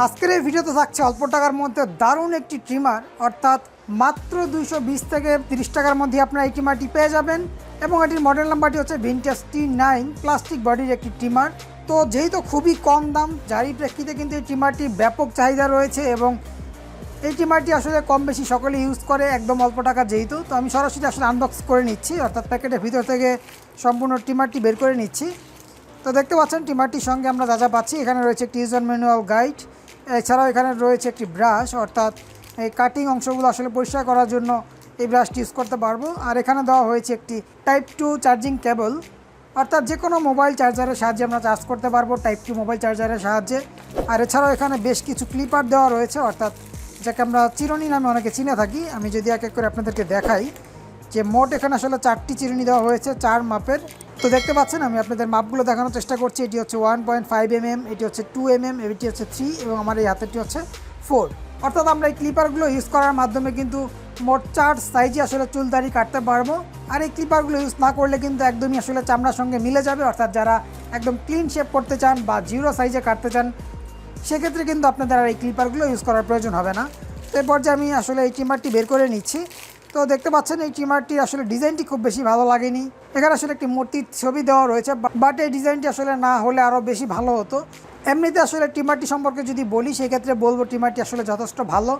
আজকের এই ভিডিওতে থাকছে অল্প টাকার মধ্যে দারুণ একটি ট্রিমার, অর্থাৎ মাত্র 220 থেকে 30 টাকার মধ্যে আপনারা এই ট্রিমারটি পেয়ে যাবেন এবং এটির মডেল নাম্বারটি হচ্ছে ভিনটেজ T9 প্লাস্টিক বডির একটি ট্রিমার। তো যেহেতু খুবই কম দাম, যারই প্রেক্ষিতে কিন্তু এই ট্রিমারটির ব্যাপক চাহিদা রয়েছে এবং এই ট্রিমারটি আসলে কম বেশি সকলে ইউজ করে একদম অল্প টাকা যেহেতু। তো আমি সরাসরি আসলে আনবক্স করে নিচ্ছি, অর্থাৎ প্যাকেটের ভিতর থেকে সম্পূর্ণ ট্রিমারটি বের করে নিচ্ছি। তো দেখতে পাচ্ছেন ট্রিমারটির সঙ্গে আমরা যা যা পাচ্ছি, এখানে রয়েছে একটি ইউজার ম্যানুয়াল গাইড, এছাড়াও এখানে রয়েছে একটি ব্রাশ, অর্থাৎ এই কাটিং অংশগুলো আসলে পরিষ্কার করার জন্য এই ব্রাশটি ইউজ করতে পারবো। আর এখানে দেওয়া হয়েছে একটি টাইপ 2 চার্জিং কেবল, অর্থাৎ যে কোনো মোবাইল চার্জারের সাহায্যে আমরা চার্জ করতে পারবো টাইপ 2 মোবাইল চার্জারের সাহায্যে। আর এছাড়াও এখানে বেশ কিছু ক্লিপার দেওয়া রয়েছে, অর্থাৎ যাকে আমরা চিরুনি নামে অনেকে চিনে থাকি। আমি যদি এক এক করে আপনাদেরকে দেখাই যে মোট এখানে আসলে 4টি চিরুনি দেওয়া হয়েছে 4 মাপের। তো দেখতে পাচ্ছেন আমি আপনাদের মাপগুলো দেখানোর চেষ্টা করছি। এটি হচ্ছে 1.5 mm, এটি হচ্ছে 2 mm, এটি হচ্ছে 3 এবং আমার এই হাতেরটি হচ্ছে 4। অর্থাৎ আমরা এই ক্লিপারগুলো ইউজ করার মাধ্যমে কিন্তু মোট 4 সাইজে আসলে চুল দাড়ি কাটতে পারবো। আর এই ক্লিপারগুলো ইউজ না করলে কিন্তু একদমই আসলে চামড়ার সঙ্গে মিলে যাবে, অর্থাৎ যারা একদম ক্লিন শেপ করতে চান বা 0 সাইজে কাটতে চান সেক্ষেত্রে কিন্তু আপনাদের আর এই ক্লিপারগুলো ইউজ করার প্রয়োজন হবে না। তো এরপর যে আমি আসলে এই ট্রিমারটি বের করে নিচ্ছি। তো দেখতে পাচ্ছেন এই ট্রিমারটির আসলে ডিজাইনটি খুব বেশি ভালো লাগেনি। এখানে আসলে একটি মূর্তির ছবি দেওয়া রয়েছে, বাট এই ডিজাইনটি আসলে না হলে আরও বেশি ভালো হতো। এমনিতে আসলে ট্রিমারটি সম্পর্কে যদি বলি সেক্ষেত্রে বলবো ট্রিমারটি আসলে যথেষ্ট ভালো,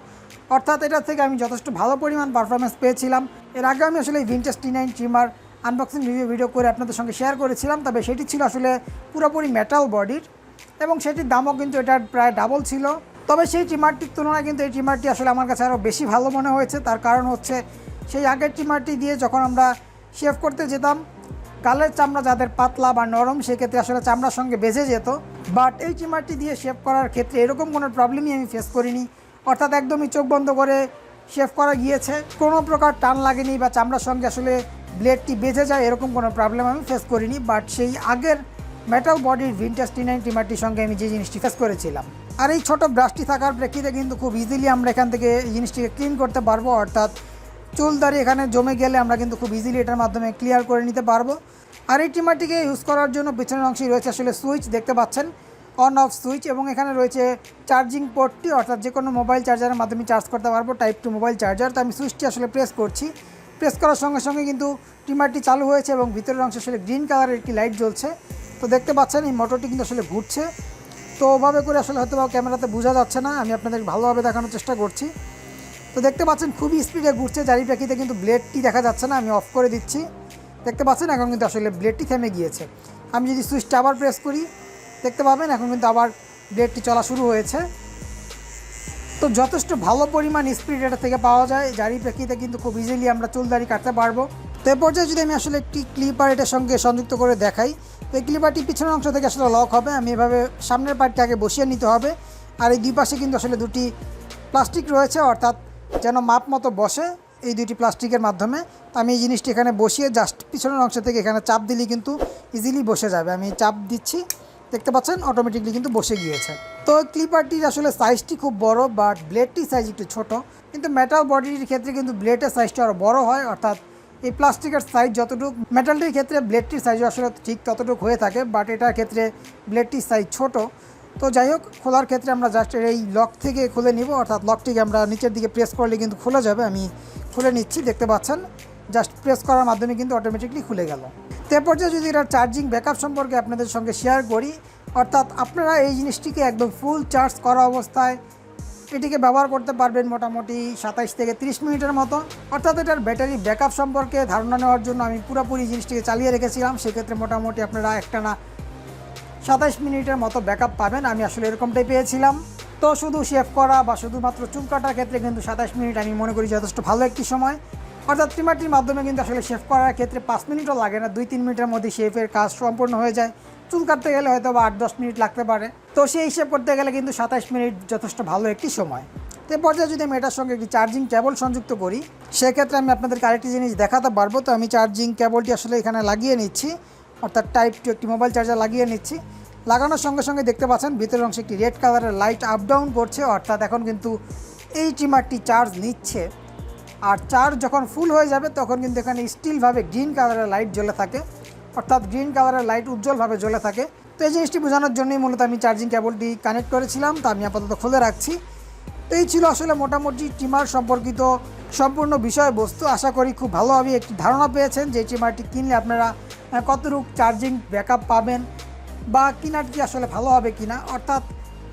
অর্থাৎ এটা থেকে আমি যথেষ্ট ভালো পরিমাণ পারফরমেন্স পেয়েছিলাম। এর আগে আমি আসলে এই vintage T9 trimmer unboxing video করে আপনাদের সঙ্গে শেয়ার করেছিলাম, তবে সেটি ছিল আসলে পুরোপুরি মেটাল বডির এবং সেটির দামও কিন্তু এটার প্রায় ডাবল ছিল। তবে সেই ট্রিমারটির তুলনায় কিন্তু এই ট্রিমারটি আসলে আমার কাছে আরও বেশি ভালো মনে হয়েছে। তার কারণ হচ্ছে সেই আগের ট্রিমারটি দিয়ে যখন আমরা শেভ করতে যেতাম, গালের চামড়া যাদের পাতলা বা নরম সেক্ষেত্রে আসলে চামড়ার সঙ্গে বেজে যেত, বাট এই ট্রিমারটি দিয়ে শেভ করার ক্ষেত্রে এরকম কোনো প্রবলেমই আমি ফেস করিনি। অর্থাৎ একদমই চোখ বন্ধ করে শেভ করা গিয়েছে, কোনো প্রকার টান লাগেনি বা চামড়ার সঙ্গে আসলে ব্লেডটি বেজে যায় এরকম কোনো প্রবলেম আমি ফেস করিনি। বাট সেই আগের মেটাল বডির ভিনটেজ T9 ট্রিমারটির সঙ্গে আমি যে জিনিসটি ফেস করেছিলাম। আর এই ছোটো ব্রাশটি থাকার প্রেক্ষিতে কিন্তু খুব ইজিলি আমরা এখান থেকে এই জিনিসটিকে ক্লিন করতে পারবো, অর্থাৎ চুল দাড়ি এখানে জমে গেলে আমরা কিন্তু খুব ইজিলি এটার মাধ্যমে ক্লিয়ার করে নিতে পারবো। আর এই ট্রিমারটিকে ইউজ করার জন্য পিছনের অংশে রয়েছে আসলে সুইচ, দেখতে পাচ্ছেন অন অফ সুইচ, এবং এখানে রয়েছে চার্জিং পোর্টটি, অর্থাৎ যে কোনো মোবাইল চার্জারের মাধ্যমে চার্জ করতে পারবো টাইপ 2 মোবাইল চার্জার। তো আমি সুইচটি আসলে প্রেস করছি, প্রেস করার সঙ্গে সঙ্গে কিন্তু ট্রিমারটি চালু হয়েছে এবং ভিতরের অংশে আসলে গ্রিন কালারের একটি লাইট জ্বলছে। তো দেখতে পাচ্ছেন এই মোটরটি কিন্তু আসলে ঘুরছে। তো ওভাবে করে আসলে হয়তো ক্যামেরাতে বোঝা যাচ্ছে না, আমি আপনাদের ভালোভাবে দেখানোর চেষ্টা করছি। তো দেখতে পাচ্ছেন খুবই স্পিডে ঘুরছে, যারই প্রেক্ষিতে কিন্তু ব্লেডটি দেখা যাচ্ছে না। আমি অফ করে দিচ্ছি, দেখতে পাচ্ছেন এখন কিন্তু আসলে ব্লেডটি থেমে গিয়েছে। আমি যদি সুইচটা আবার প্রেস করি দেখতে পাবেন এখন কিন্তু আবার ব্লেডটি চলা শুরু হয়েছে। তো যথেষ্ট ভালো পরিমাণ স্পিড এটা থেকে পাওয়া যায়, যারই প্রেক্ষিতে কিন্তু খুব ইজিলি আমরা চুল দাড়ি কাটতে পারবো। তো এই পর্যায়ে যদি আমি আসলে একটি ক্লিপার এটার সঙ্গে সংযুক্ত করে দেখাই, তো এই ক্লিপারটি পিছনের অংশ থেকে আসলে লক হবে। আমি এভাবে সামনের পার্টটি আগে বসিয়ে নিতে হবে, আর এই দুই পাশে কিন্তু আসলে দুটি প্লাস্টিক রয়েছে, অর্থাৎ যেন মাপ মতো বসে এই দুইটি প্লাস্টিকের মাধ্যমে। তো আমি এই জিনিসটি এখানে বসিয়ে জাস্ট পিছনের অংশ থেকে এখানে চাপ দিলেই কিন্তু ইজিলি বসে যাবে। আমি চাপ দিচ্ছি, দেখতে পাচ্ছেন অটোমেটিকলি কিন্তু বসে গিয়েছে। তো ক্লিপারটির আসলে সাইজটি খুব বড়, বাট ব্লেডটির সাইজ একটু ছোট, কিন্তু মেটাল বডির ক্ষেত্রে কিন্তু ব্লেডের সাইজটা আরও বড় হয়, অর্থাৎ এই প্লাস্টিকের সাইজ যতটুকু মেটালটির ক্ষেত্রে ব্লেডটির সাইজও আসলে ঠিক ততটুকু হয়ে থাকে, বাট এটার ক্ষেত্রে ব্লেডটির সাইজ ছোট। তো যাই হোক, খোলার ক্ষেত্রে আমরা জাস্ট এই লক থেকে খুলে নিব, অর্থাৎ লকটিকে আমরা নিচের দিকে প্রেস করলে কিন্তু খুলে যাবে। আমি খুলে নিচ্ছি, দেখতে পাচ্ছেন জাস্ট প্রেস করার মাধ্যমে কিন্তু অটোমেটিকলি খুলে গেল। তো এরপর যদি এটার চার্জিং ব্যাকআপ সম্পর্কে আপনাদের সঙ্গে শেয়ার করি, অর্থাৎ আপনারা এই জিনিসটিকে একদম ফুল চার্জ করা অবস্থায় এটিকে ব্যবহার করতে পারবেন মোটামুটি 27 থেকে 30 মিনিটের মতো। অর্থাৎ এটার ব্যাটারি ব্যাকআপ সম্পর্কে ধারণা নেওয়ার জন্য আমি পুরোপুরি জিনিসটিকে চালিয়ে রেখেছিলাম, সেক্ষেত্রে মোটামুটি আপনারা একটানা 27 মিনিটের মতো ব্যাকআপ পাবেন। আমি আসলে এরকমটাই পেয়েছিলাম। তো শুধু শেভ করা বা শুধুমাত্র চুল কাটার ক্ষেত্রে কিন্তু 27 মিনিট আমি মনে করি যথেষ্ট ভালো একটি সময়। অর্থাৎ ট্রিমারটির মাধ্যমে কিন্তু আসলে শেভ করার ক্ষেত্রে 5 মিনিটও লাগে না, 2-3 মিনিটের মধ্যে শেভের কাজ সম্পূর্ণ হয়ে যায়। চুল কাটতে গেলে হয়তো বা 8-10 মিনিট লাগতে পারে। তো সেই হিসেব করতে গেলে কিন্তু 27 মিনিট যথেষ্ট ভালো একটি সময়। তো এই পর্যায়ে যদি আমি এটার সঙ্গে একটি চার্জিং কেবল সংযুক্ত করি সেক্ষেত্রে আমি আপনাদেরকে আরেকটি জিনিস দেখাতে পারবো। তো আমি চার্জিং কেবলটি আসলে এখানে লাগিয়ে নিচ্ছি, অর্থাৎ টাইপ 2 একটি মোবাইল চার্জার লাগিয়ে নিচ্ছি। লাগানোর সঙ্গে সঙ্গে দেখতে পাচ্ছেন ভিতরের অংশে একটি রেড কালারের লাইট আপ ডাউন করছে, অর্থাৎ এখন কিন্তু এই ট্রিমারটি চার্জ নিচ্ছে। আর চার্জ যখন ফুল হয়ে যাবে তখন কিন্তু এখানে স্টিলভাবে গ্রিন কালারের লাইট জ্বলে থাকে, অর্থাৎ গ্রিন কালারের লাইট উজ্জ্বলভাবে জ্বলে থাকে। তো এই জিনিসটি বোঝানোর জন্যই মূলত আমি চার্জিং কেবলটি কানেক্ট করেছিলাম, তো আমি আপাতত খুলে রাখছি। তো এই ছিল আসলে মোটামুটি ট্রিমার সম্পর্কিত সম্পূর্ণ বিষয়বস্তু। আশা করি খুব ভালোভাবে একটি ধারণা পেয়েছেন যে ট্রিমারটি কিনলে আপনারা কতটুকু চার্জিং ব্যাকআপ পাবেন বা কেনাটি আসলে ভালো হবে কিনা। অর্থাৎ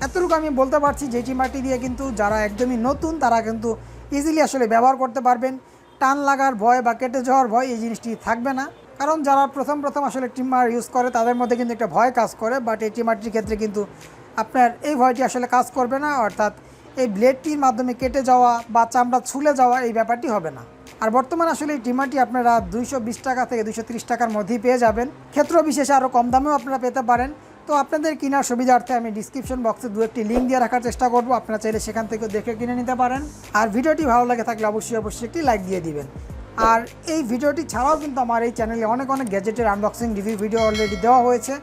এতটুকু আমি বলতে পারছি যে ট্রিমারটি দিয়ে কিন্তু যারা একদমই নতুন তারা কিন্তু ইজিলি আসলে ব্যবহার করতে পারবেন। টান লাগার ভয় বা কেটে যাওয়ার ভয় এই জিনিসটি থাকবে না, কারণ যারা প্রথম আসলে ট্রিমার ইউজ করে তাদের মধ্যে কিন্তু একটা ভয় কাজ করে, বাট এই ট্রিমারটির ক্ষেত্রে কিন্তু আপনার এই ভয়টি আসলে কাজ করবে না। অর্থাৎ এই ব্লেডটির মাধ্যমে কেটে যাওয়া বা চামড়া ছুলে যাওয়া এই ব্যাপারটি হবে না। আর বর্তমানে আসলে এই ট্রিমারটি আপনারা 220 টাকা থেকে 230 টাকার মধ্যেই পেয়ে যাবেন। ক্ষেত্র বিশেষে আরও কম দামেও আপনারা পেতে পারেন। তো আপনাদের কেনার সুবিধার্থে আমি ডিসক্রিপশন বক্সে দু একটি লিঙ্ক দিয়ে রাখার চেষ্টা করব, আপনারা চাইলে সেখান থেকে দেখে কিনে নিতে পারেন। আর ভিডিওটি ভালো লাগে থাকলে অবশ্যই একটি লাইক দিয়ে দিবেন। আর এই ভিডিওটি ছাড়াও কিন্তু আমার এই চ্যানেলে অনেক গ্যাজেটের আনবক্সিং রিভিউ ভিডিও অলরেডি দেওয়া হয়েছে।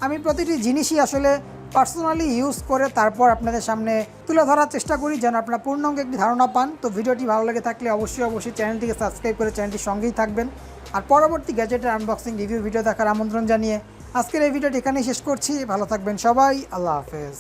আমি প্রতিটি জিনিসই আসলে পার্সোনালি ইউজ করে তারপর আপনাদের সামনে তুলে ধরার চেষ্টা করি, যেন আপনারা পূর্ণাঙ্গ একটি ধারণা পান। তো ভিডিওটি ভালো লাগে থাকলে অবশ্যই চ্যানেলটিকে সাবস্ক্রাইব করে চ্যানেলটির সঙ্গেই থাকবেন। আর পরবর্তী গ্যাজেটের আনবক্সিং রিভিউ ভিডিও দেখার আমন্ত্রণ জানিয়ে আজকের এই ভিডিওটি এখানেই শেষ করছি। ভালো থাকবেন সবাই, আল্লাহ হাফেজ।